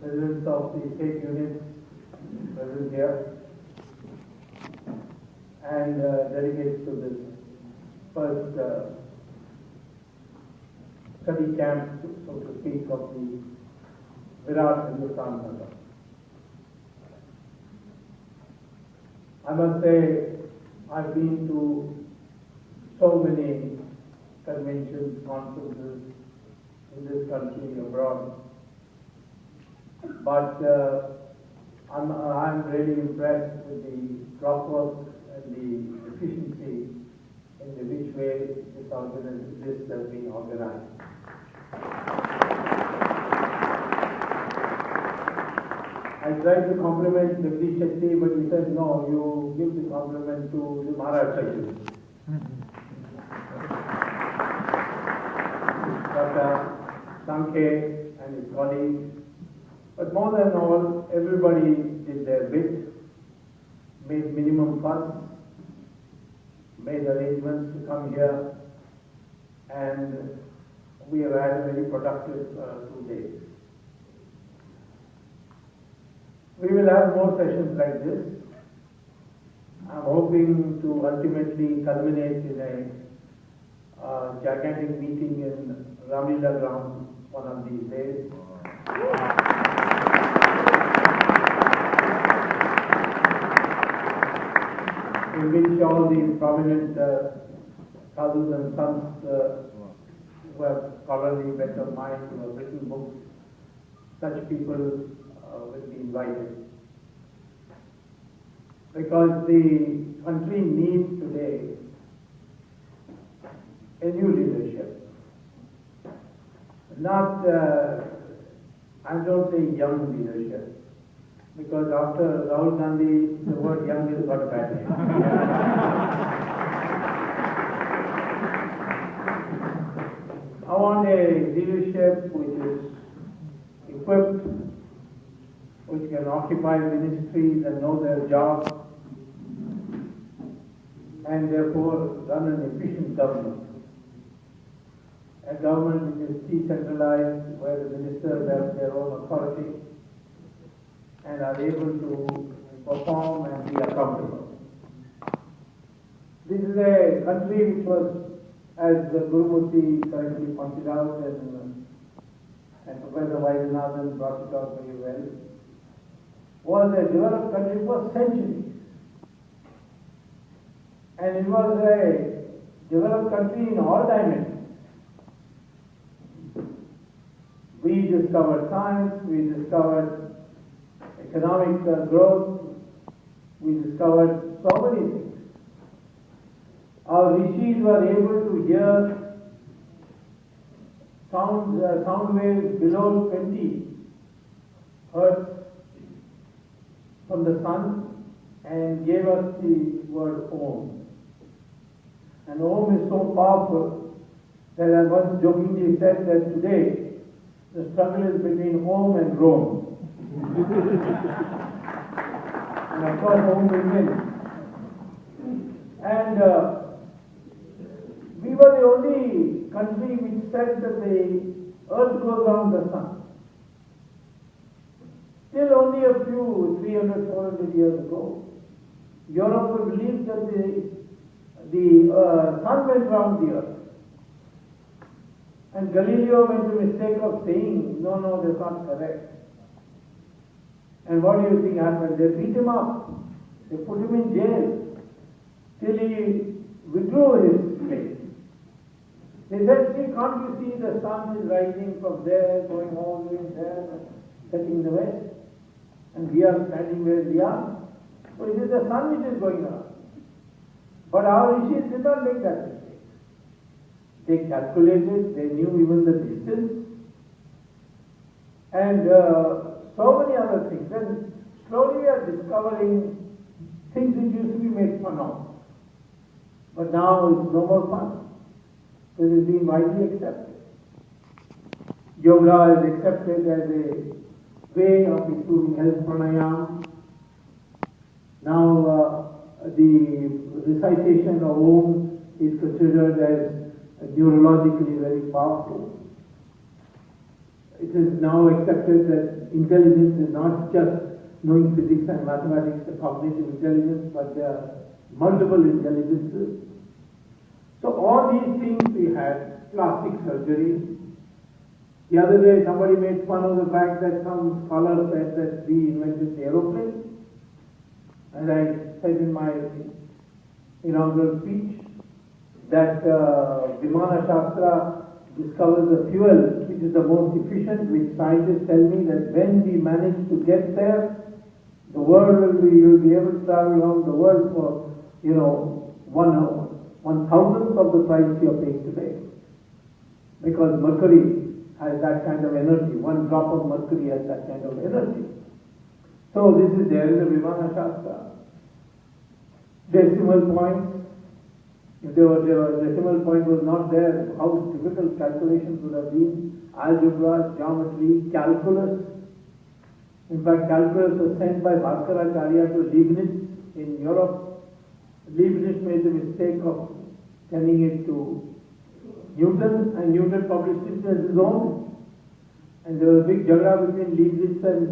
residents of the state units present here, and delegates to this first study camp, so to speak, of the Virat Hindustan Sangam. I must say, I've been to so many conventions, conferences in this country, abroad, but I'm really impressed with the clockwork and the efficiency in which way this has been organized. I tried to compliment Jagdish Shetty, but he said, no, you give the compliment to the Maharaj Secretary. Dr. Sankhe and his colleagues. But more than all, everybody did their bit, made minimum fuss, made arrangements to come here, and we have had a very productive 2 days. We will have more sessions like this. I'm hoping to ultimately culminate in a gigantic meeting in Ramlila ground one of these days. In which all these prominent sadhus and sons who have scholarly bent of mind, who have written books, such people will be invited. Because the country needs today a new leadership. Not, I don't say young leadership, because after Rahul Gandhi, the word young has got a bad name. I want a leadership which is equipped, which can occupy ministries and know their job, and therefore run an efficient government. A government which is decentralized, where the ministers have their own authority and are able to perform and be accountable. This is a country which was, as Guru Murthy correctly pointed out, and Professor Vaidyanathan brought it out very well, was a developed country for centuries. And it was a developed country in all dimensions. We discovered science, we discovered economic growth, we discovered so many things. Our rishis were able to hear sound waves below 20 hertz from the sun and gave us the word Om. And Om is so powerful that I once jokingly said that today the struggle is between Om and Rome. And of course Om will win. And we were the only country which said that the earth goes around the sun. Till only a few, 300, 400 years ago, Europe believed that the sun went round the earth. And Galileo made the mistake of saying, no, that's not correct. And what do you think happened? They beat him up. They put him in jail till he withdrew his claim. They said, see, can't you see the sun is rising from there, going all the way there, setting the west? And we are standing where we are. So it is the sun which is going around. But our rishis did not make that mistake. They calculated, they knew even the distance, and so many other things. And slowly we are discovering things which used to be made fun of. But now it's no more fun. It is being widely accepted. Yoga is accepted as a way of improving health, pranayama. Now the recitation of Om is considered as neurologically very powerful. it is now accepted that intelligence is not just knowing physics and mathematics, the cognitive intelligence, but there are multiple intelligences. So all these things we had, plastic surgery. The other day somebody made fun of the fact that some scholar said that we invented the aeroplane. And I said in my inaugural speech that Vimana Shastra discovers the fuel which is the most efficient, which scientists tell me that when we manage to get there, the world you'll be able to travel around the world for, 1/1000th of the price you're paying today. Because mercury has that kind of energy. One drop of mercury has that kind of energy. So this is there in the Vimana Shastra. Decimal points. If there was decimal point was not there, how difficult calculations would have been. Algebra, geometry, calculus. In fact, calculus was sent by Bhaskaracharya to Leibniz in Europe. Leibniz made the mistake of sending it to Newton, and Newton published it as his own. And there was a big jagda between Leibniz and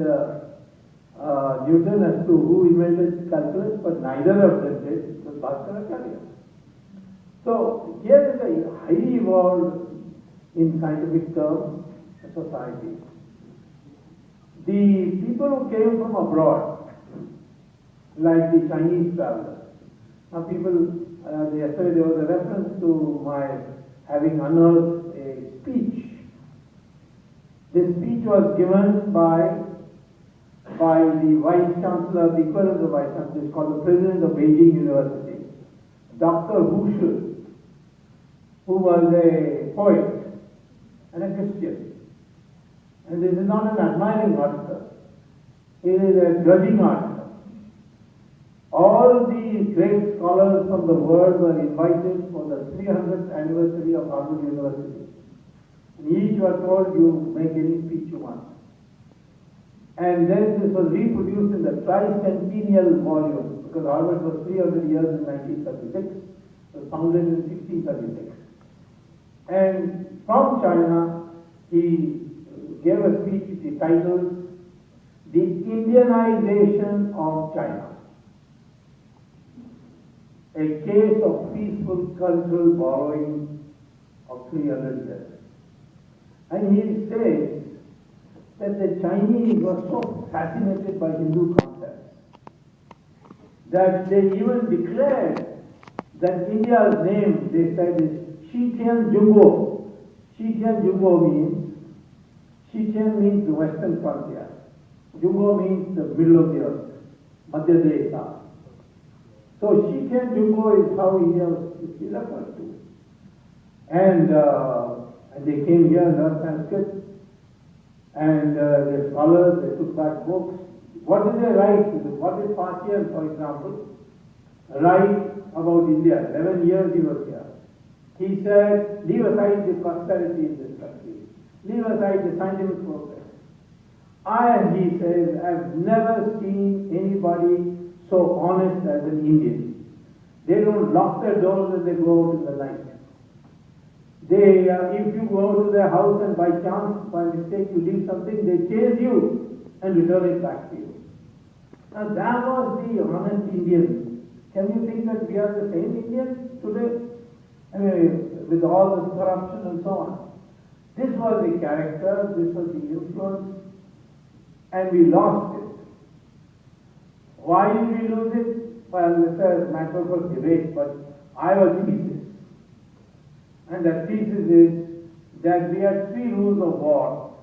Newton as to who invented calculus, but neither of them did. It was Bhaskaracharya. So here is a highly evolved, in scientific terms, society. The people who came from abroad, like the Chinese travelers. Now people, yesterday there was a reference to my having unearthed a speech. This speech was given by the Vice Chancellor, the equivalent of the Vice Chancellor, is called the President of Beijing University, Dr. Hu Shi, who was a poet and a Christian. And this is not an admiring article, it is a grudging article. All the great scholars from the world were invited for the 300th anniversary of Harvard University. And each were told, you make any speech you want. And then this was reproduced in the tricentennial volume, because Harvard was 300 years in 1936, it was founded in 1636. And from China, he gave a speech entitled The Indianization of China, a case of peaceful cultural borrowing of 300 years. And he says that the Chinese were so fascinated by Hindu concepts that they even declared that India's name, they said, is Shitian Jumbo. Shitian Jumbo means the western frontier. Jumbo means the middle of the earth, Madhya Desha. So Shitian Jumbo is how India was referred to. And they came here and learned Sanskrit. And the scholars, they took back books. What did they write? What did Parsis, for example, write about India? 11 years he was here. He said, leave aside the prosperity in this country. Leave aside the scientific progress. He says, I've never seen anybody so honest as an Indian. They don't lock their doors when they go out in the night. They, if you go to their house and by chance, by mistake, you leave something, they chase you and return it back to you. Now that was the honest Indian. Can you think that we are the same Indians today? I mean, with all this corruption and so on. This was the character, this was the influence, and we lost it. Why did we lose it? Well, this is a matter for debate, but I have a thesis. And that thesis is that we had 3 rules of war,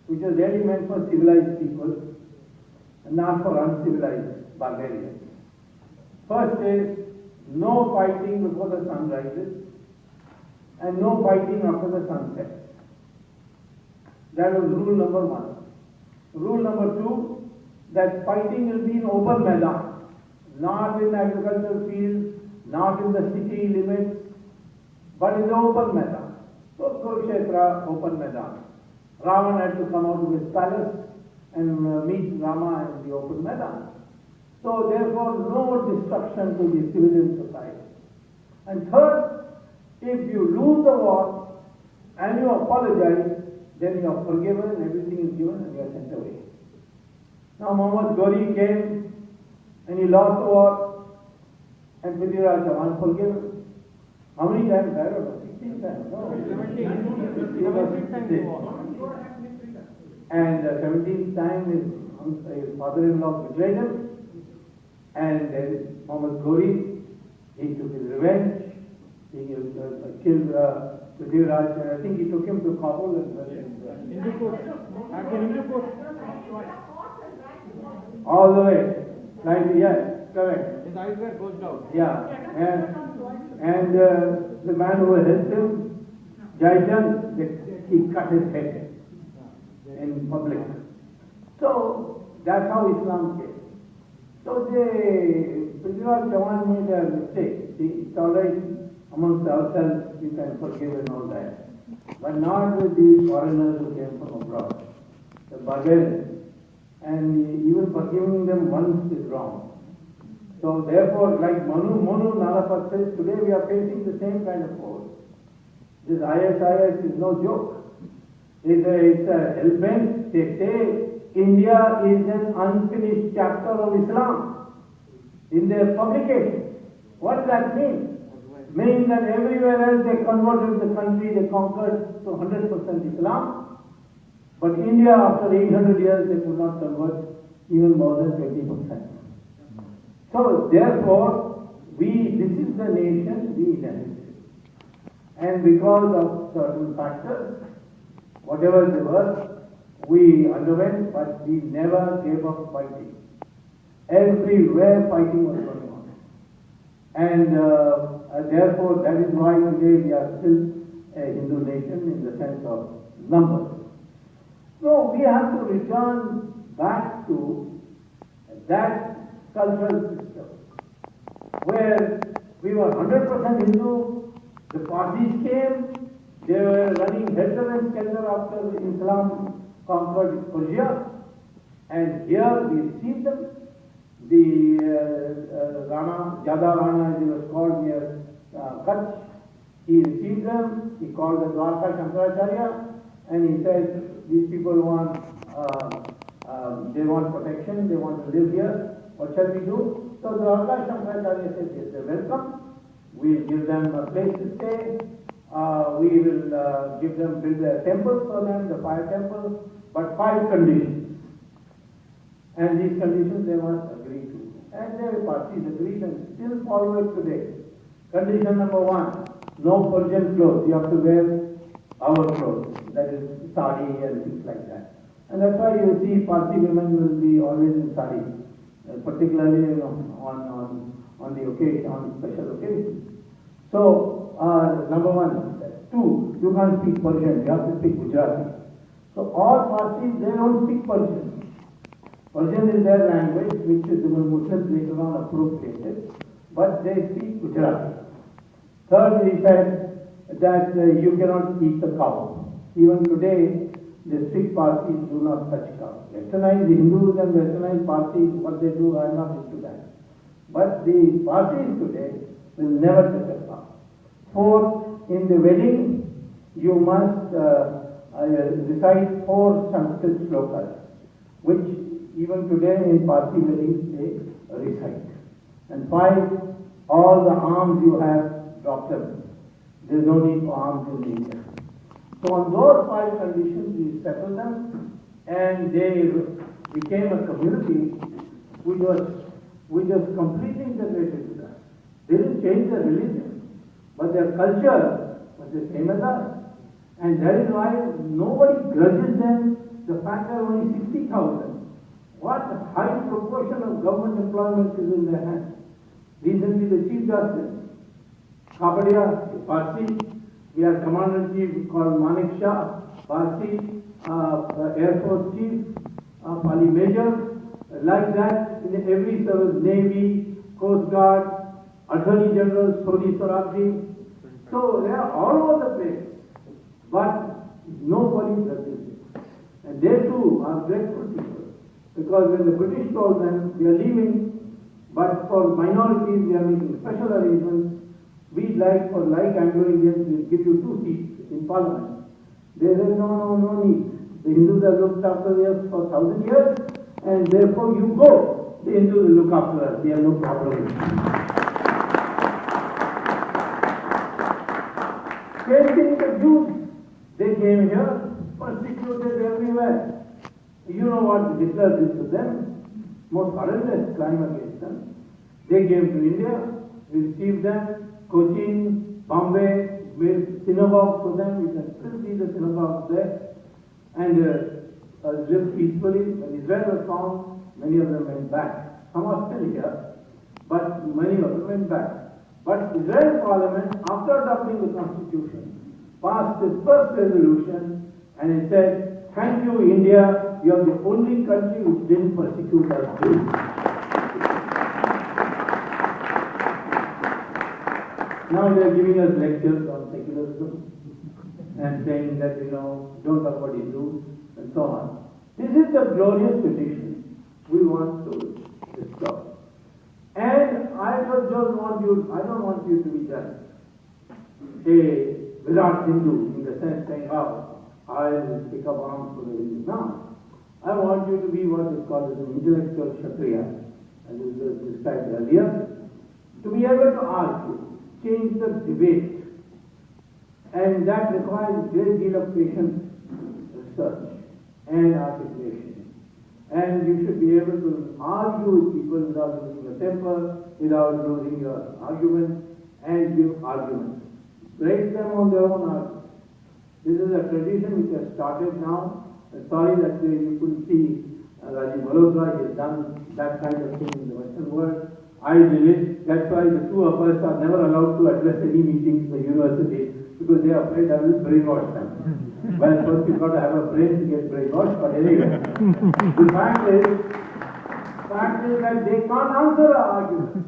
which are really meant for civilized people and not for uncivilized barbarians. First is no fighting before the sun rises and no fighting after the sun sets. That was rule number 1. Rule number 2, that fighting will be in open Maidan, not in agricultural fields, not in the city limits, but in the open Maidan. So Kurukshetra, open Maidan. Ravan had to come out of his palace and meet Rama in the open Maidan. So therefore no destruction to the civilian society. And third, if you lose the war and you apologize, then you are forgiven, everything is given, and you are sent away. Now Muhammad Ghori came and he lost the war, and Prithviraj Chauhan forgiven. How many times? I don't know, 16 times. No, 17 times. And the 17th time his father-in-law betrayed him, and then Muhammad Ghori, he took his revenge. He killed Prithviraj. I think he took him to Kabul and all the way. Like, yes, correct. His eyes were closed out. Yeah, and the man who helped him, Jaijan, he cut his head in public. So that's how Islam came. So Prithviraj Chauhan made a mistake. He tolerated amongst ourselves, you can forgive and all that. But not with these foreigners who came from abroad, the barbarians. And even forgiving them once is wrong. So therefore, like Monu Nalapat says, today we are facing the same kind of force. This ISIS is no joke. It's a hellbent. They say India is an unfinished chapter of Islam in their publication. What does that mean? Meaning that everywhere else they converted the country, they conquered to 100% Islam. But India, after 800 years, they could not convert even more than 20%. So therefore, this is the nation we inherited. And because of certain factors, whatever they were, we underwent, but we never gave up fighting. Everywhere fighting was going on. And therefore, that is why today we are still a Hindu nation in the sense of numbers. So we have to return back to that cultural system where we were 100% Hindu. The Parsis came, they were running helter and skelter after Islam conquered Persia, and here we received them. The Rana, Jada Rana as he was called near Kutch, he received them, he called the Dwarka Shankaracharya, and he said, these people they want protection, they want to live here, what shall we do? So Dwarka Shankaracharya said, yes, they're welcome, we'll give them a place to stay, we will build a temple for them, the fire temple, but 5 conditions. And these conditions they must agree to. And their parties agreed and still follow it today. Condition number 1, no Persian clothes. You have to wear our clothes, that is sari and things like that. And that's why you see Parsi women will be always in sari, particularly on the occasion, on special occasions. So number 1. 2, you can't speak Persian, you have to speak Gujarati. So all Parsis, they don't speak Persian. Persian is their language, which the Muslims later on appropriated, but they speak Gujarati. Third, he said that you cannot eat the cow. Even today, the strict Parsis do not touch cow. Westernized Hindus and westernized Parsis, what they do, I am not into that. But the Parsis today will never touch a cow. Fourth, in the wedding, you must recite 4 Sanskrit slokas, which even today in Parsi weddings they recite. And 5, all the arms you have, drop them. There is no need for arms in India. So on those 5 conditions we settled them, and they became a community which was completely integrated with us. They didn't change their religion, but their culture was the same as us. And that is why nobody grudges them the fact that only 60,000. What high proportion of government employment is in their hands. Recently the Chief Justice, Kapadia, Parsi, we have Commander-in-Chief called Manik Shah, Parsi, Air Force Chief, Pali Major, like that in every service, Navy, Coast Guard, Attorney General, Soni Swarabji. So they are all over the place, but nobody does it. And they too are grateful people. Because when the British told them, we are leaving, but for minorities we are making special arrangements, we like, for like Anglo-Indians, we'll give you 2 seats in Parliament. They said, no need. The Hindus have looked after us for 1,000 years, and therefore you go. The Hindus will look after us. We have no problem. Same thing the Jews. They came here, persecuted everywhere. You know what Hitler did to them? Most horrendous crime against them. They came to India, we received them, Cochin, Bombay, with synagogues for them. You can still see the synagogues there. And lived peacefully. When Israel was found, many of them went back. Some are still here, but many of them went back. But Israel Parliament, after adopting the Constitution, passed its first resolution, and it said, "Thank you, India, you are the only country which didn't persecute us too." Now they are giving us lectures on secularism and saying that, don't talk about Hindus and so on. This is the glorious tradition we want to restore. And I don't want you to be just a Virat Hindu in the sense saying, I'll pick up arms for the Hindus. No. I want you to be what is called as an intellectual Kshatriya, as is described earlier, to be able to argue, change the debate. And that requires a great deal of patience, research, and articulation. And you should be able to argue with people without losing your temper, without losing your argument, and give arguments. Break them on their own arguments. This is a tradition which has started now. Sorry that you couldn't see Rajiv Malhotra. He has done that kind of thing in the Western world. I did it. That's why the two of us are never allowed to address any meetings in the university, because they are afraid I will brainwash them. Well, first you've got to have a brain to get brainwashed, but anyway. The fact is that they can't answer our arguments.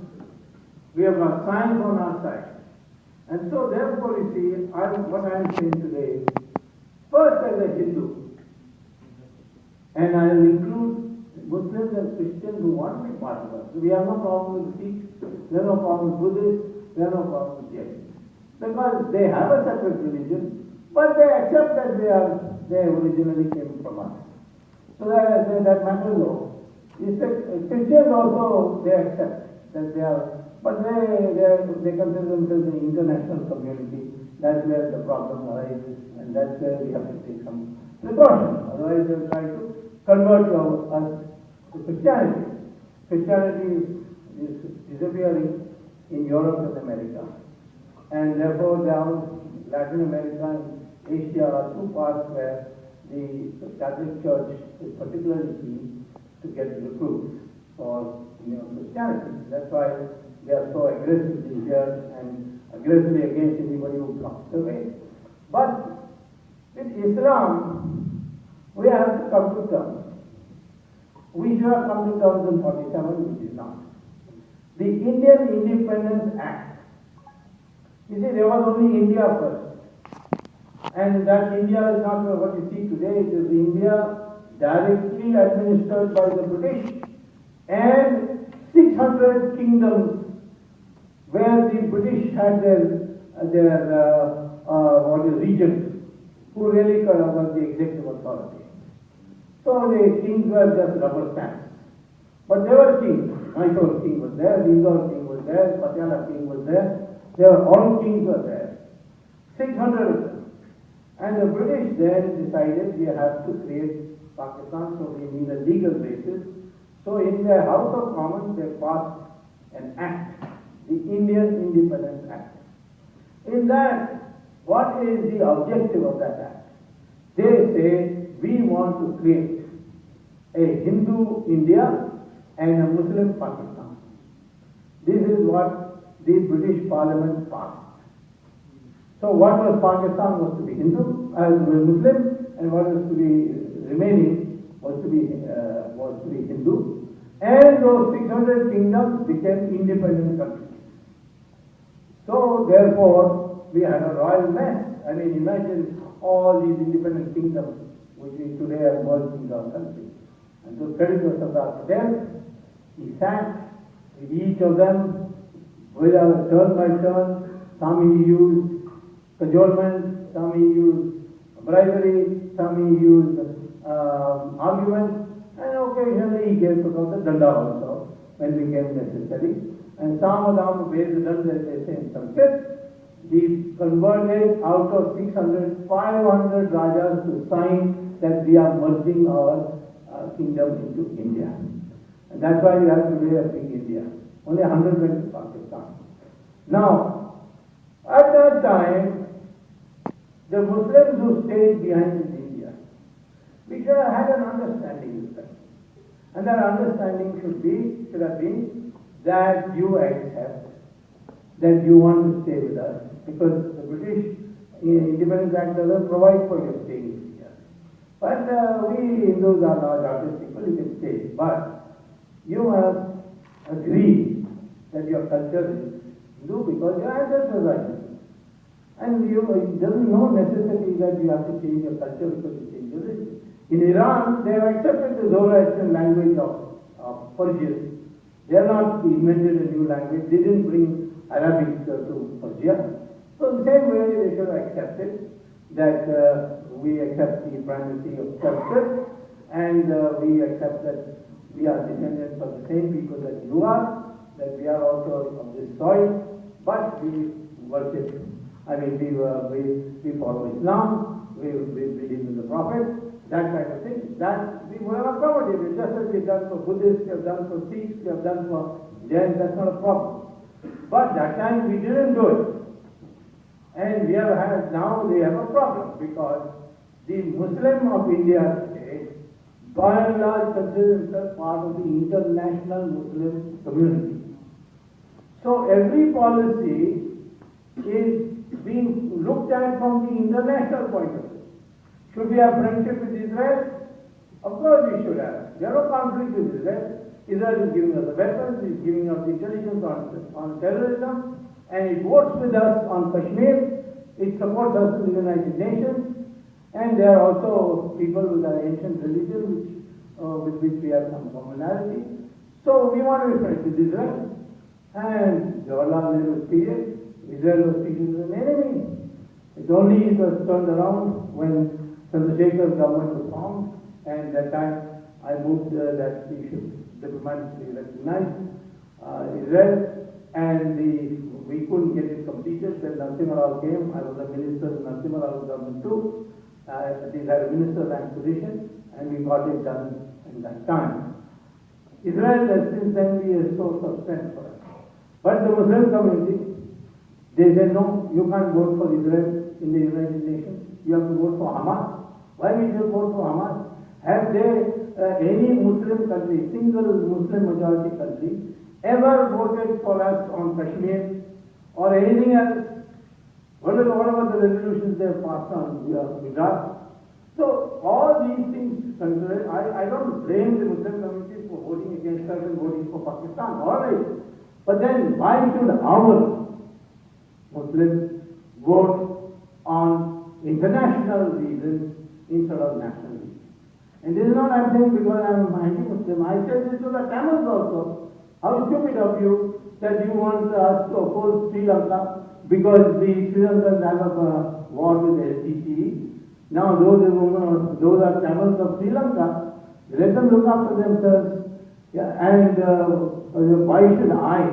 We have got science on our side. And so therefore, you see, what I am saying today, first as a Hindu, and I will include Muslims and Christians who want to be part of us. So we have no problem with Sikhs, we have no problem with Buddhists, we have no problem with Jains. Because they have a separate religion, but they accept that they originally came from us. So that matters no. Christians also, they accept that they are, but they consider themselves an international community. That's where the problem arises, and that's where we have to take some precautions. Otherwise they will try to convert us to Christianity. Christianity is disappearing in Europe and America. And therefore down Latin America and Asia are two parts where the Catholic Church is particularly keen to get recruits for Christianity. That's why they are so aggressively here and aggressively against anybody who blocks the way. But with Islam, we have to come to terms. We should have come to terms in 47, which is not. The Indian Independence Act. You see, there was only India first. And that India is not what you see today. It is India directly administered by the British and 600 kingdoms where the British had their regents who really was the executive authority. So the kings were just rubber stamps. But they were kings. Mysore king was there, Indore king was there, Patiala king was there. All kings were there. 600 of them. And the British then decided we have to create Pakistan, so we need a legal basis. So in their House of Commons they passed an act, the Indian Independence Act. In that, what is the objective of that act? They say we want to create a Hindu India and a Muslim Pakistan. This is what the British Parliament passed. So what was Pakistan was to be Hindu, Muslim, and what was to be remaining was to be Hindu. And those 600 kingdoms became independent countries. So therefore, we had a royal mess. I mean, imagine all these independent kingdoms which we today have merged into our country. And so credit was Sardar Patel. He sat with each of them with a turn by turn. Some he used cajolement, some he used bribery, some he used arguments, and occasionally he gave to the danda also when it became necessary. And Samadam based on they say in Sanskrit, he converted out of 600, 500 rajas to sign that we are merging our kingdom into India. And that's why we have today a big India. Only 100 went to Pakistan. Now, at that time, the Muslims who stayed behind in India, we should have had an understanding with them. And that understanding should have been that you accept that you want to stay with us, because the British Independence Act doesn't provide for your staying in India. But we Hindus are large artist people, you can stay. But you have agreed that your culture is Hindu because your ancestors are Hindu. And it doesn't no necessity that you have to change your culture because you change your religion. In Iran, they have accepted the Zoroastrian language of Parsis. They have not invented a new language. They didn't bring Arabic to Persia. So the same way they should have accepted that we accept the primacy of culture, and we accept that we are descendants of the same people that you are, that we are also of this soil, but we worship, we follow Islam, we believe in the Prophet, that kind of thing. That we were accommodated, just as we have done for Buddhists, we have done for Sikhs, we have done for Jains, that's not a problem. But that time we didn't do it. And now we have a problem, because the Muslim of India today, by and large, considers himself part of the international Muslim community. So every policy is being looked at from the international point of view. Should we have friendship with Israel? Of course we should have. There are no conflict with Israel. Israel is giving us the weapons, is giving us the intelligence on terrorism, and it votes with us on Kashmir, it supports us in the United Nations, and there are also people with our ancient religion with which we have some commonality. So we want to be friends with Israel. And Jawaharlal Nehru's period, Israel was treated as an enemy. It only was turned around when Chandrasekhar's government was formed, and that time I moved that we should diplomatically recognize Israel, and we couldn't get it completed. Then Narasimha Rao came. I was a minister in Narasimha Rao's government too. He had a minister rank position, and we got it done in that time. Israel has since then been a source of strength for us. But the Muslim community, they said, no, you can't vote for Israel in the United Nations. You have to vote for Hamas. Why we should vote for Hamas? Have they, any Muslim country, single Muslim majority country, ever voted for us on Kashmir or anything else? What about the resolutions they have passed on Virat? So all these things considered, I don't blame the Muslim community for voting against us and voting for Pakistan. All right. But then why should our Muslims vote on international reasons instead of national reasons? And this is not I'm saying because I'm anti-Muslim. I said this to the Tamils also. How stupid of you that you want us to oppose Sri Lanka because the Sri Lankans have a war with the LTTE. Now those are Tamils of Sri Lanka. Let them look after themselves. Yeah, and why should I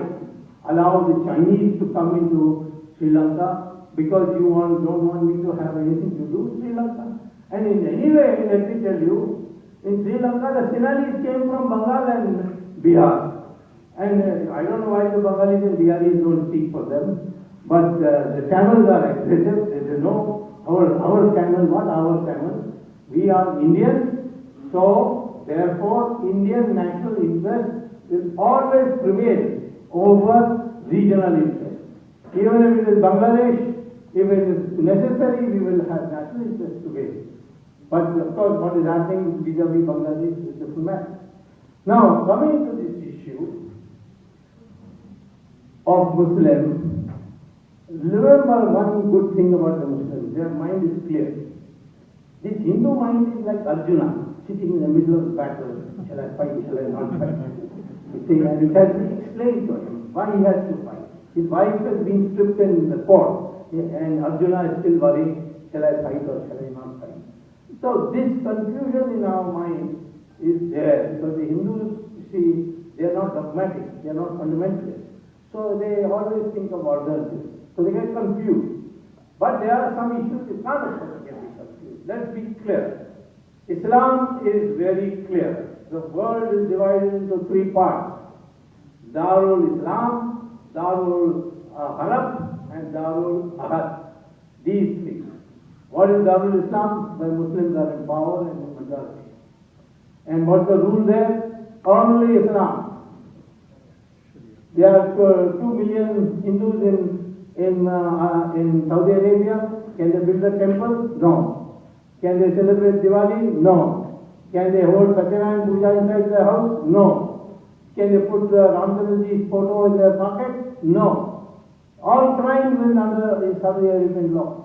allow the Chinese to come into Sri Lanka because you don't want me to have anything to do with Sri Lanka? And in any way, let me tell you, in Sri Lanka the Sinhalese came from Bengal and Bihar. And I don't know why the Bengalis and Biharis don't speak for them, but the Tamils are aggressive. They say, no, our Tamils, not our Tamils. We are Indians, so therefore Indian national interest will always prevail over regional interest. Even if it is Bangladesh, if it is necessary, we will have national interest prevail. But of course, what is happening vis-a-vis Bangladesh is different matter. Now, coming to this issue of Muslims, remember one good thing about the Muslims, their mind is clear. This Hindu mind is like Arjuna, sitting in the middle of the battle. Shall I fight, shall I not fight? And it has been explained to him why he has to fight. His wife has been stripped in the court, and Arjuna is still worrying, shall I fight or shall I not fight? So this confusion in our mind is there because the Hindus, you see, they are not dogmatic, they are not fundamentalists. So they always think of alternatives. So they get confused. But there are some issues you can't afford to get confused. Let's be clear. Islam is very clear. The world is divided into three parts. Darul Islam, Darul Harab, and Darul Ahad. These three. What is Darul Islam? Where Muslims are in power and in majority. And what's the rule there? Only Islam. There are 2 million Hindus in Saudi Arabia. Can they build a temple? No. Can they celebrate Diwali? No. Can they hold Satyanarayana Puja inside their house? No. Can they put Ramchandraji's photo in their pocket? No. All crimes are under Saudi Arabian law.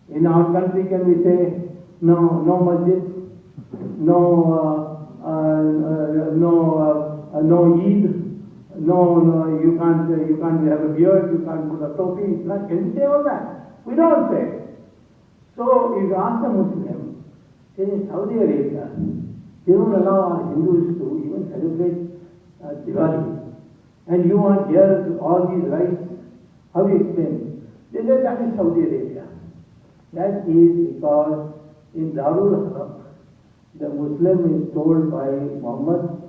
In our country, can we say no masjid, no Eid? No, you can't have a beard, you can't put a topi. Can you say all that? We don't say. So if you ask a Muslim, say in Saudi Arabia, they don't allow our Hindus to even celebrate Diwali. And you want here all these rights, how do you explain? They say that is Saudi Arabia. That is because in Darul Harab, the Muslim is told by Muhammad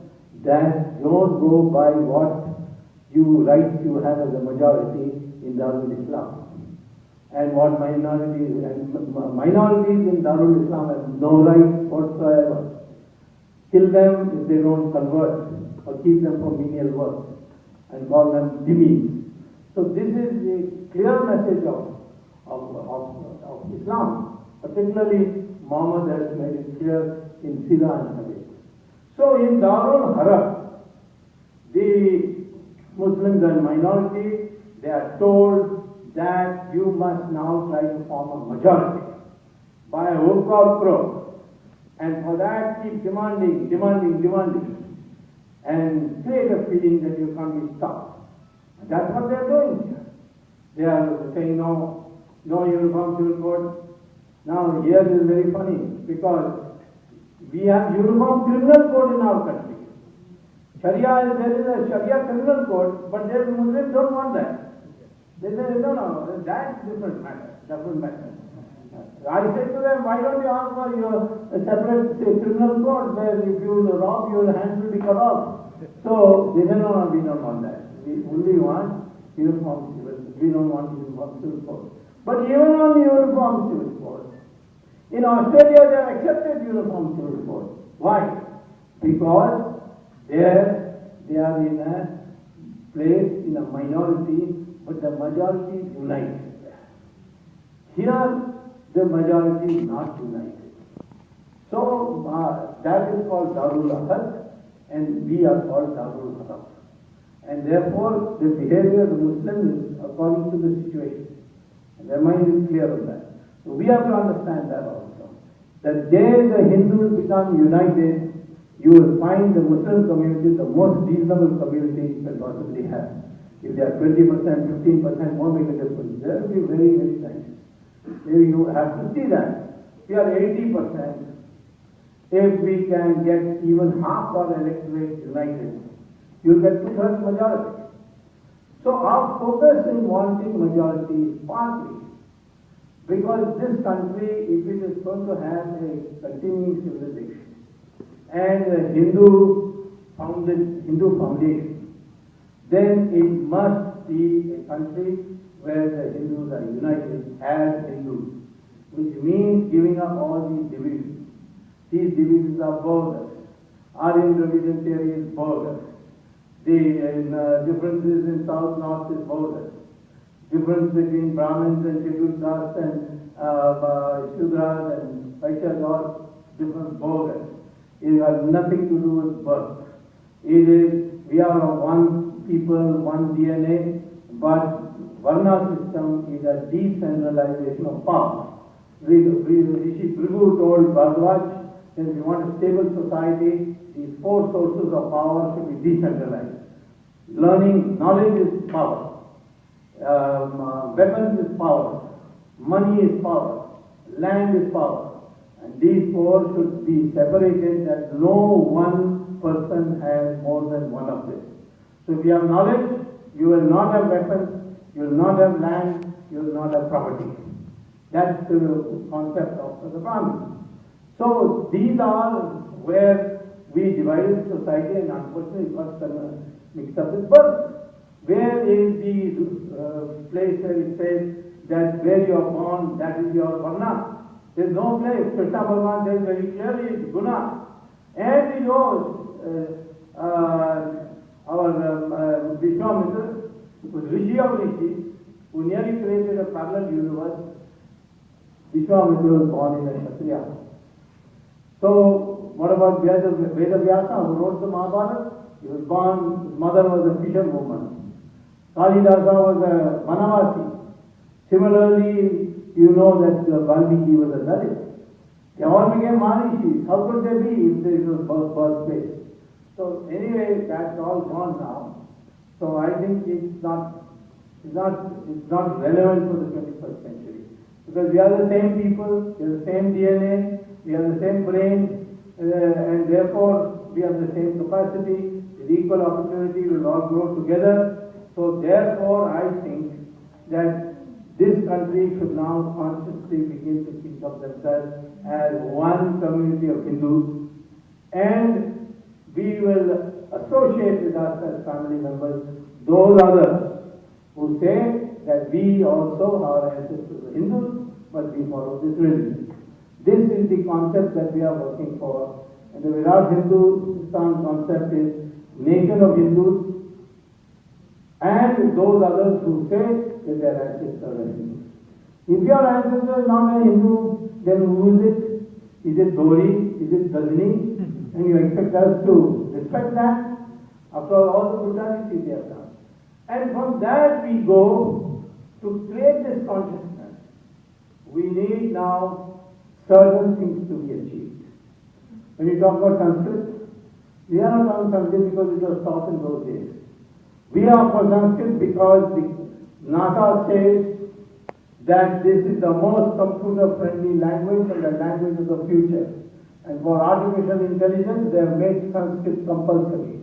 that don't go by what rights you have as a majority in Darul Islam. And what minorities in Darul Islam have no rights whatsoever. Kill them if they don't convert, or keep them from menial work, and call them dhimmis. So this is the clear message of Islam. Particularly, Muhammad has made it clear in Sirah and Hadith. So in Darul Harab, the Muslims are minority. They are told that you must now try to form a majority by a hook or crook. And for that, keep demanding, and create a feeling that you can't be stopped. And that's what they are doing here. They are saying no uniform civil code. Now here it is very funny because we have uniform criminal code in our country. There is a Sharia criminal code, but the Muslims don't want that. They say, no, that's different matter. I said to them, why don't you ask for your separate criminal code where if you rob, your hands will be cut off. So they say, no, we don't want that. We only want uniform civil. We don't want uniform civil code. But even on the uniform civil code, in Australia they have accepted uniform civil code. Why? Because there they are in a place in a minority, but the majority is united. Here the majority is not united. So that is called Darul Ahad, and we are called Darul Harab. And therefore the behavior of the Muslim is according to the situation. And their mind is clear on that. So we have to understand that also. That there the Hindus become united, you will find the Muslim community the most reasonable community you can possibly have. If they are 20%, 15% won't make a difference. They will be very, very nice. You have to see that. We are 80%. If we can get even half our electorate united, you will get 2/3 majority. So our focus in wanting majority is partly because this country, if it is going to have a continuing civilization and a Hindu foundation, then it must be a country where the Hindus are united as Hindus, which means giving up all these divisions. These divisions are bogus. Aryan-Dravidian theory is bogus. The differences in South-North is bogus. Difference between Brahmins and scheduled castes and Shudras and Vaishyas are different bogus. It has nothing to do with birth. It is, we are one people, one DNA, but Varna system is a decentralization of power. Rishi Prabhu told Bhardwaj that if you want a stable society, these 4 sources of power should be decentralized. Learning, knowledge is power. Weapons is power. Money is power. Land is power. And these four should be separated, that no one person has more than one of them. So if you have knowledge, you will not have weapons, you will not have land, you will not have property. That's the concept of the Brahmin. So these are where we divided society, and unfortunately it got mixed up with birth. Where is the place where it says that where you are born, that is your varna? There is no place. Krishna Bhagavan says very clearly, it's guna. And we know our Vishwamitra, who was Rishi of Rishis, who nearly created a parallel universe. Vishwamitra was born in a Kshatriya. So, what about Vedavyasa, who wrote the Mahabharata? He was born, his mother was a fisherwoman. Kalidasa was a Manavasi. Similarly, you know that Valmiki was a Dalit. They all became Maharishis. How could they be if there was birthplace? So anyway, that's all gone now. So I think it's not relevant for the 21st century. Because we are the same people, we have the same DNA, we have the same brain, and therefore we have the same capacity, with equal opportunity, we will all grow together. So therefore I think that this country should now consciously begin to think of themselves as one community of Hindus, and we will associate with us as family members those others who say that we also, our ancestors are Hindus, but we follow this religion. This is the concept that we are working for, and the Virat Hindustan concept is nation of Hindus, and those others who say that their ancestors are Hindus. If your ancestor is not a Hindu, then who is it? Is it Dori? Is it Gajini? And you expect us to respect that? After all the brutality they have done. And from that we go to create this consciousness. We need now certain things to be achieved. When you talk about Sanskrit, we are not on Sanskrit because it was taught in those days. We are for Sanskrit because the NASA says that this is the most computer-friendly language and the language of the future. And for artificial intelligence, they have made Sanskrit compulsory.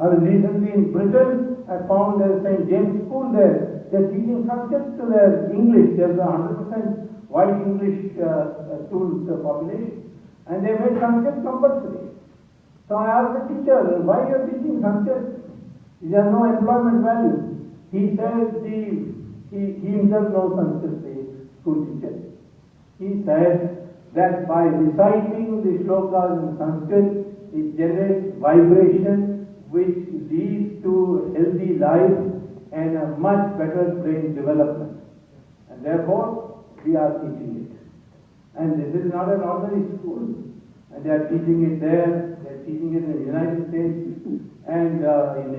I was recently in Britain, I found there's St. James School there. They're teaching Sanskrit to their English. There's a 100% white English student population. And they made Sanskrit compulsory. So I asked the teacher, why are you teaching Sanskrit? It has no employment value. He says he himself knows Sanskrit, the school teacher. He said that by reciting the shlokas in Sanskrit, it generates vibration which leads to healthy life and a much better brain development. And therefore, we are teaching it. And this is not an ordinary school. And they are teaching it there, they are teaching it in the United States, and in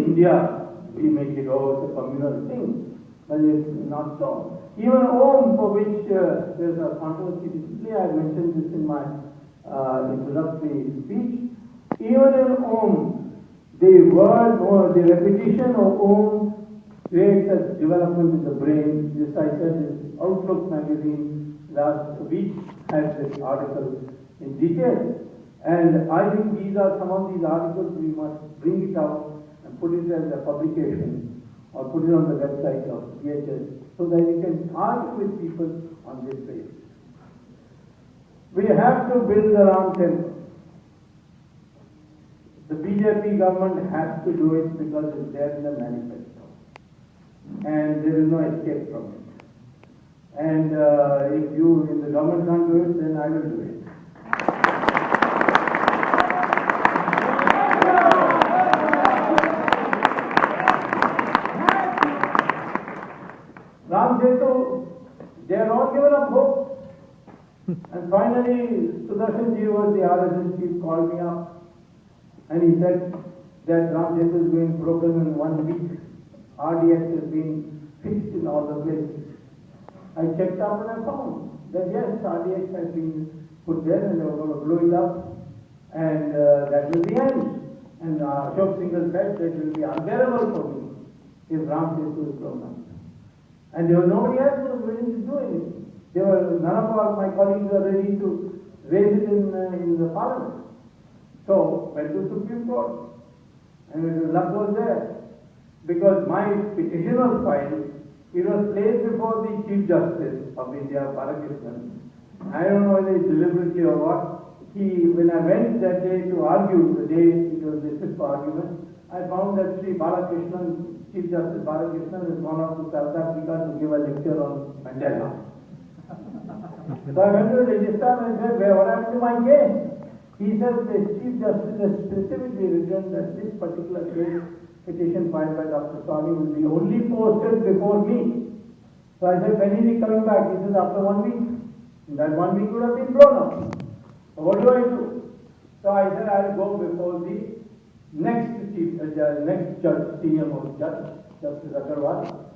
India, we make it all a communal thing. But it's not so. Even Om, for which there's a controversy recently, I mentioned this in my introductory speech. Even in Om, the word or the repetition of Om creates a development in the brain. This I said in Outlook magazine last week had this article in detail. And I think these are some of these articles we must bring it out and put it as a publication or put it on the website of VHS so that we can argue with people on this basis. We have to build the Ram temple. The BJP government has to do it because it's there in the manifesto. And there is no escape from it. And if the government can't do it, then I will do it. Ram Setu, they are not given up hope. And finally, Sudarshan Ji was the RSS chief, called me up and he said that Ram Setu is being broken in 1 week. RDX has been fixed in all the places. I checked up and I found that yes, RDX has been put there and they were going to blow it up and that will be the end. And Ashok Singhal said that it will be unbearable for me if Ram Setu is blown up. And there was nobody else who was willing to do anything. None of my colleagues were ready to raise it in the parliament. So, went to Supreme Court. And luck was there. Because my petition was filed, it was placed before the Chief Justice of India, Balakrishnan. I don't know whether it's deliberately or what. When I went that day to argue, the day it was listed for argument, I found that Sri Balakrishnan, Chief Justice Balakrishnan, has gone off to South Africa to give a lecture on Mandela. So I went to the registrar and said, what happened to my case? He said the Chief Justice has specifically written that this particular case, petition filed by Dr. Swamy, will be only posted before me. So I said, when is he coming back? He says, after 1 week. And that 1 week would have been blown up. So what do I do? So I said, I'll go before the next next judge, CMO judge, Justice Agarwal,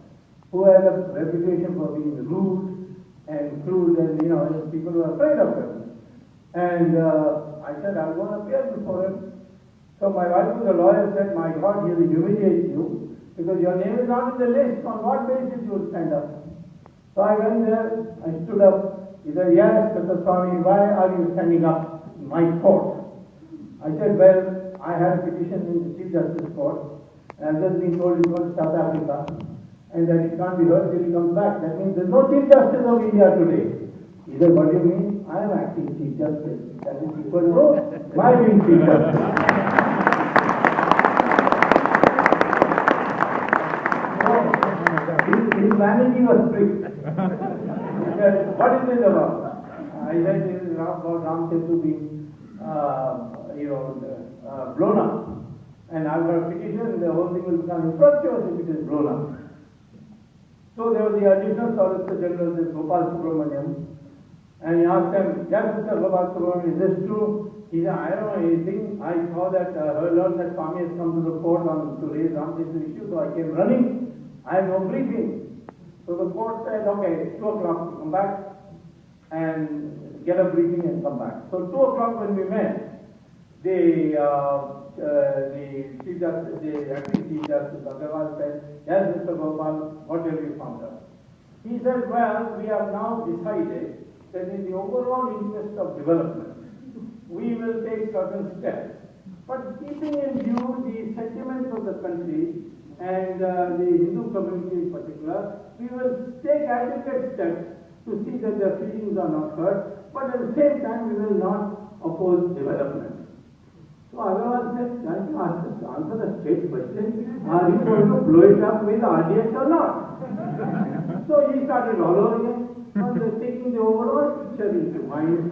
who had a reputation for being rude and cruel, and people were afraid of him. And I said, I'm going to appear before him. So my wife, who's a lawyer, said, my God, he will humiliate you because your name is not in the list. On what basis you will stand up? So I went there, I stood up. He said, yes, Mr. Swamy, why are you standing up in my court? I said, well, I had a petition in the Chief Justice Court, and I've just been told he's going to South Africa, and that he can't be heard till he comes back. That means there's no Chief Justice of India today. He said, what do you mean? I am acting Chief Justice. That is equal to my being Chief Justice. His vanity was pricked. He said, what is this about? I said, this is about Ram Setu being blown up. And I've got a petition, the whole thing will become infructuous if it is blown up. So there was the additional Solicitor General, this Gopal Subramaniam, and he asked him, yes, Mr. Gopal Subramaniam, is this true? He said, I don't know anything. I saw that, learned that Swamy has come to the court to raise Ram Setu issue, so I came running. I have no briefing. So the court said, okay, 2 o'clock, come back and get a briefing and come back. So 2 o'clock when we met, the Chief Justice, the acting Chief Justice Agarwal said, yes, Mr. Gopal, what have you found out? He said, well, we have now decided that in the overall interest of development, we will take certain steps. But keeping in view the sentiments of the country and the Hindu community in particular, we will take adequate steps to see that their feelings are not hurt, but at the same time we will not oppose development. So Agarwal said, can't you answer the straight question? Are you going to blow it up with RDX or not? So he started all over again, taking the overall picture into mind.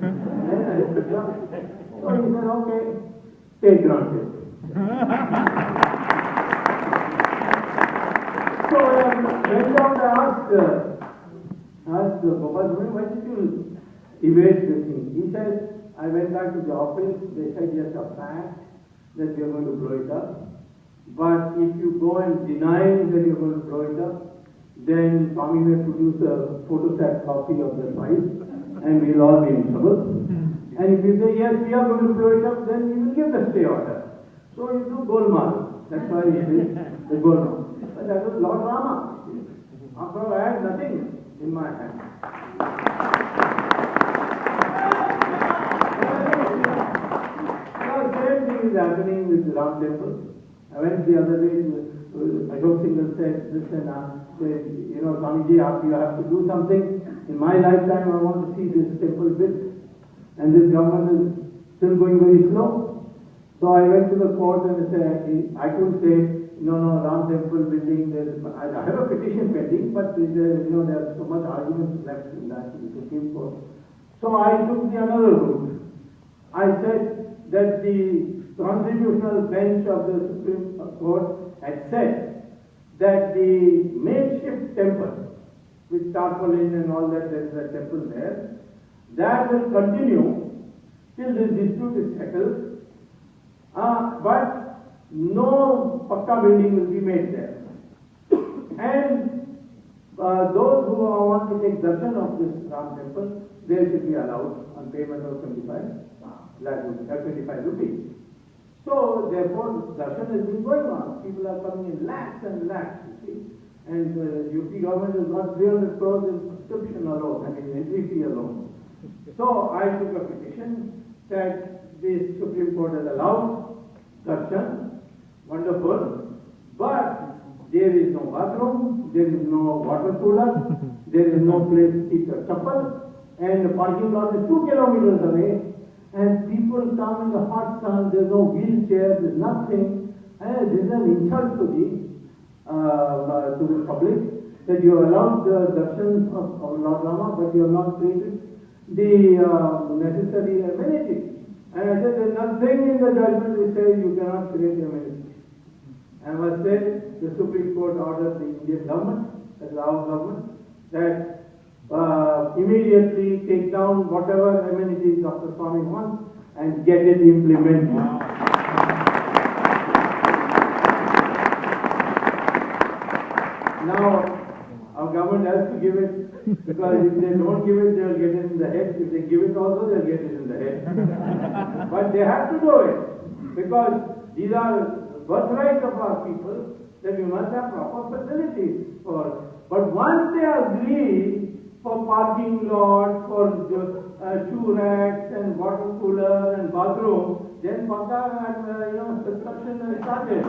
So he said, okay, take granted. So when I asked Gopal, why did you evade this thing? He said, I went back to the office, they said, yes, a fact that we are going to blow it up. But if you go and deny that you're going to blow it up, then Swamy will produce a photostat copy of the file and we'll all be in trouble. And if you say, yes, we are going to blow it up, then we will give the stay order. So you do golmaal. That's why it is the golmaal. But that was Lord Rama. After all, I had nothing in my hand. The same thing is happening with Ram Temple. I went the other day to Ashok Singhal said this and said, Swamiji, you have to do something. In my lifetime, I want to see this temple built. And this government is still going very slow. So I went to the court and said, I couldn't say, no, Ram Temple building, I have a petition pending, but there are so much arguments left in that in the Supreme Court. So I took the another route. I said that the constitutional bench of the Supreme Court had said that the makeshift temple, with tarpaulin and all that, there is a temple there, that will continue till this dispute is settled, but no pakka building will be made there. And those who want to take darshan of this Ram temple, they should be allowed on payment of 25 rupees. So therefore, darshan has been going on. People are coming in lakhs and lakhs, you see. And UP government has got 300 crores in subscription alone, I mean entry fee alone. So I took a petition that the Supreme Court has allowed darshan, wonderful, but there is no bathroom, there is no water cooler, there is no place to keep your chappal, and the parking lot is 2 kilometers away, and people come in the hot sun, there is no wheelchair, there is nothing, and this is an insult to the public, that you have allowed the darshan of Lord Rama, but you have not created the necessary amenities. And I said, there is nothing in the judgment which says you cannot create amenities. And I must say, the Supreme Court ordered the Indian government, that is our government, that immediately take down whatever amenities Dr. Swamy wants and get it implemented. Now, our government has to give it, because if they don't give it, they will get it in the head. If they give it also, they will get it in the head. But they have to do it, because these are birthright of our people, that we must have proper facilities for. But once they agree for parking lot, for shoe racks and water cooler and bathroom, then Baka and construction has started.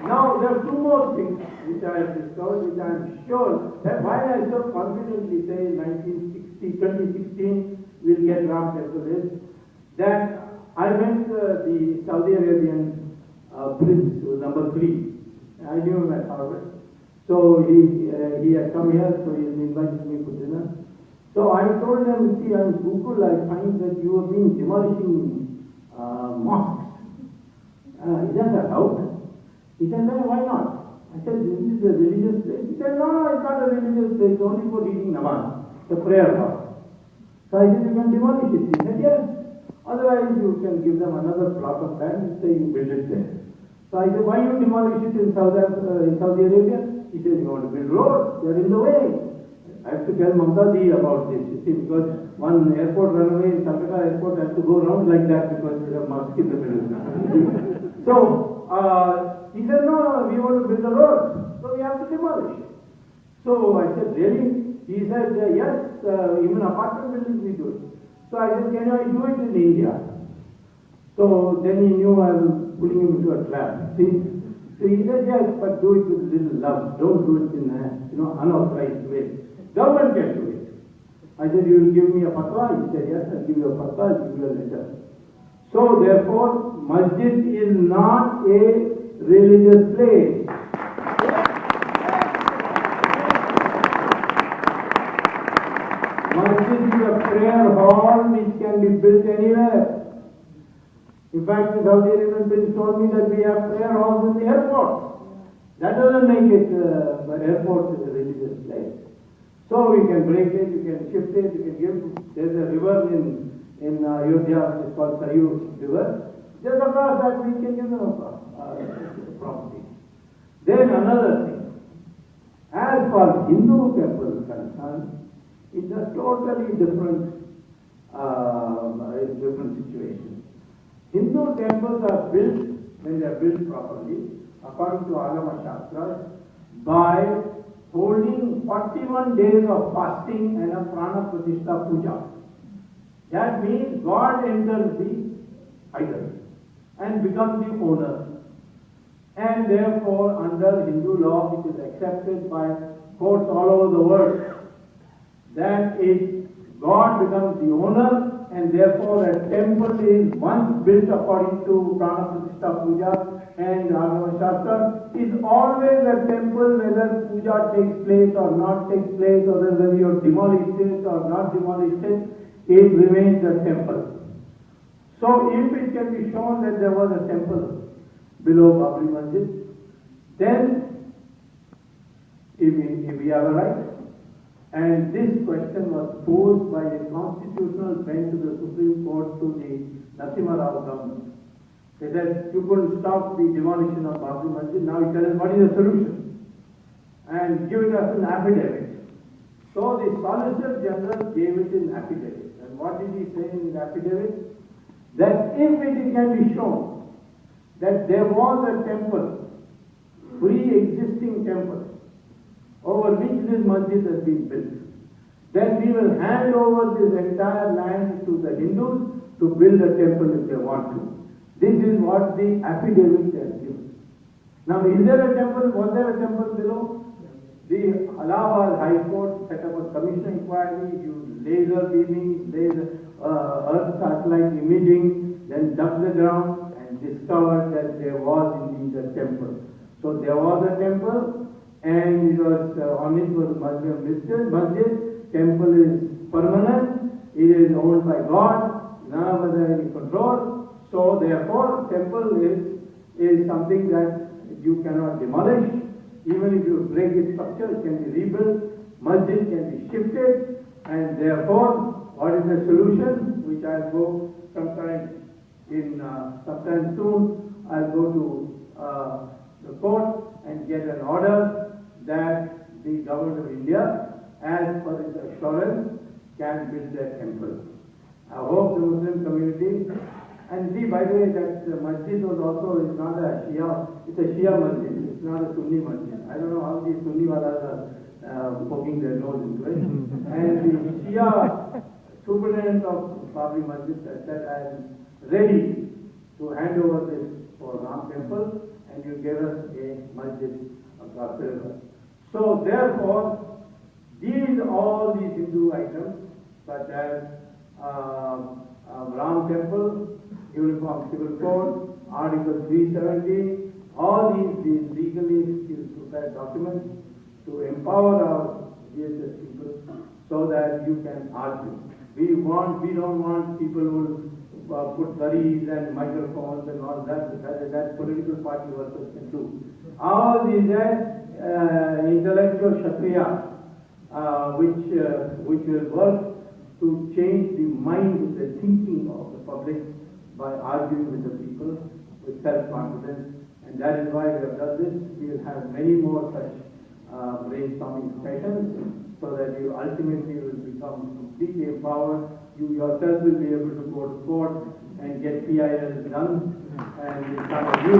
Now there are 2 more things which I have discovered, which I am sure that why I so confidently say 2016 we'll get Ram Temple is that I met the Saudi Arabian prince, who was number 3. I knew him at Harvard. So he had come here, so he invited me for dinner. So I told him, see, on Google I find that you have been demolishing mosques. Is that allowed? He said, no, why not? I said, this is a religious place. He said, no, it's not a religious place, it's only for reading namaz, the prayer hall. So I said, you can demolish it. He said, yes. Otherwise, you can give them another plot of land and say you build it there. So I said, why you demolish it in Saudi Arabia? He said, you want to build roads, they're in the way. I have to tell Mamta Ji about this, you see, because one airport runway in Calcutta airport has to go around like that because there's a mosque in the middle. So, he said, no, we want to build a road, so we have to demolish it. So I said, really? He said, yes, even apartment buildings we do it. So I said, can I do it in India? So then he knew I was putting him into a trap. See? So he said, yes, but do it with little love. Don't do it in an unauthorized way. Government can do it. I said, you will give me a fatwa? He said, yes, I'll give you a fatwa, I'll give you a letter. So therefore, masjid is not a religious place. Masjid is a prayer hall which can be built anywhere. In fact, the Saudi Arabian prince told me that we have prayer halls in the airport. That doesn't make it the airport is a religious place. So we can break it, you can shift it, you can give. There's a river in Ayodhya, it's called Saryu River. Just across that we can give them a property. Then another thing. As for Hindu temples concerned, it's a totally different situation. Hindu temples are built, when they are built properly, according to Agama Shastras, by holding 41 days of fasting and a prana pratishtha puja. That means God enters the idol and becomes the owner. And therefore, under Hindu law, which is accepted by courts all over the world, that is, God becomes the owner, and therefore a temple is once built according to prana pratishtha puja and Agama Shastra, is always a temple, whether puja takes place or not takes place, or whether you have demolished it or not demolished it, it remains a temple. So if it can be shown that there was a temple below Babri Masjid, then if we have a right. And this question was posed by a constitutional bench to the Supreme Court to the Narasimha Rao government. They said, you couldn't stop the demolition of Babri Masjid, now you tell us what is the solution? And give us an affidavit. So the Solicitor General gave it in affidavit. And what did he say in the affidavit? That if it can be shown that there was a temple, pre-existing temple, over which this masjid has been built. Then we will hand over this entire land to the Hindus to build a temple if they want to. This is what the affidavit has given. Now, is there a temple? Was there a temple below? The Allahabad High Court set up a commission inquiry, used laser beaming, earth satellite imaging, then dug the ground and discovered that there was indeed a temple. So there was a temple, and it was on it was Muslim listed. Masjid temple is permanent. It is owned by God. None of us have any control. So therefore, temple is something that you cannot demolish. Even if you break its structure, it can be rebuilt. Masjid can be shifted, and therefore, what is the solution? Which I'll go sometime soon. I'll go to the court and get an order that the government of India, as per its assurance, can build their temple. I hope the Muslim community, and see, by the way, that masjid was also is not a Shia, it's a Shia masjid, it's not a Sunni masjid. I don't know how the Sunni walas are poking their nose into it. And the Shia superintendent of Babri Masjid said, I am ready to hand over this for Ram temple, and you gave us a masjid of Kafir. So therefore, all these Hindu items, such as Ram temple, Uniform Civil Code, Article 370, all these legally prepared documents to empower our VHS people so that you can argue. We don't want people who put curries and microphones and all that political party workers can do. All these intellectual Kshatriya which will work to change the mind, the thinking of the public by arguing with the people with self-confidence. And that is why we have done this. We will have many more such brainstorming sessions so that you ultimately will become completely empowered. You yourself will be able to go to court and get PILs done and start a new.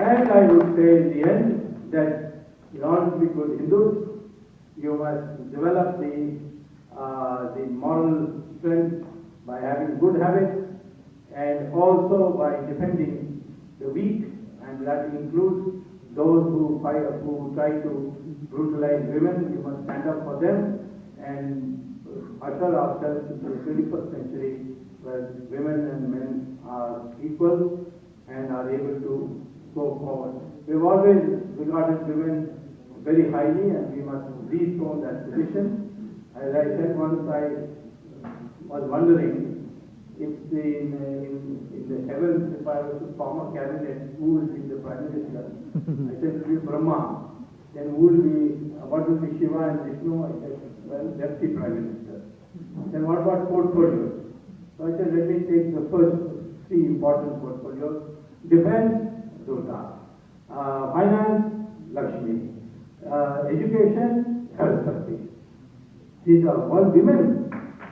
And I would say in the end that in order to be good Hindus, you must develop the moral strength by having good habits and also by defending the weak, and that includes those who try to brutalize women. You must stand up for them and usher ourselves into the 21st century where women and men are equal and are able to go forward. We've always regarded women very highly, and we must restore that position. As I said once, I was wondering if in the heavens, if I was to form a cabinet, who will be the Prime Minister? I said it will be Brahma. Then what will be Shiva and Vishnu? I said, well, Deputy Prime Minister. Then what about portfolios? So I said, let me take the first three important portfolios. Defense, Durga. Finance, Lakshmi. Education, Saraswati. These are all women.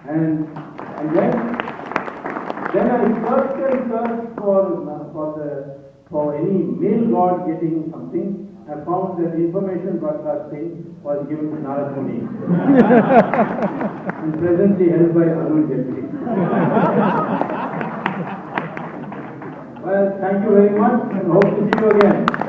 And then I searched for any male god getting something. I found that information broadcasting was given to Narad Muni and presently held by Arun Jaitley. Well, thank you very much and hope to see you again.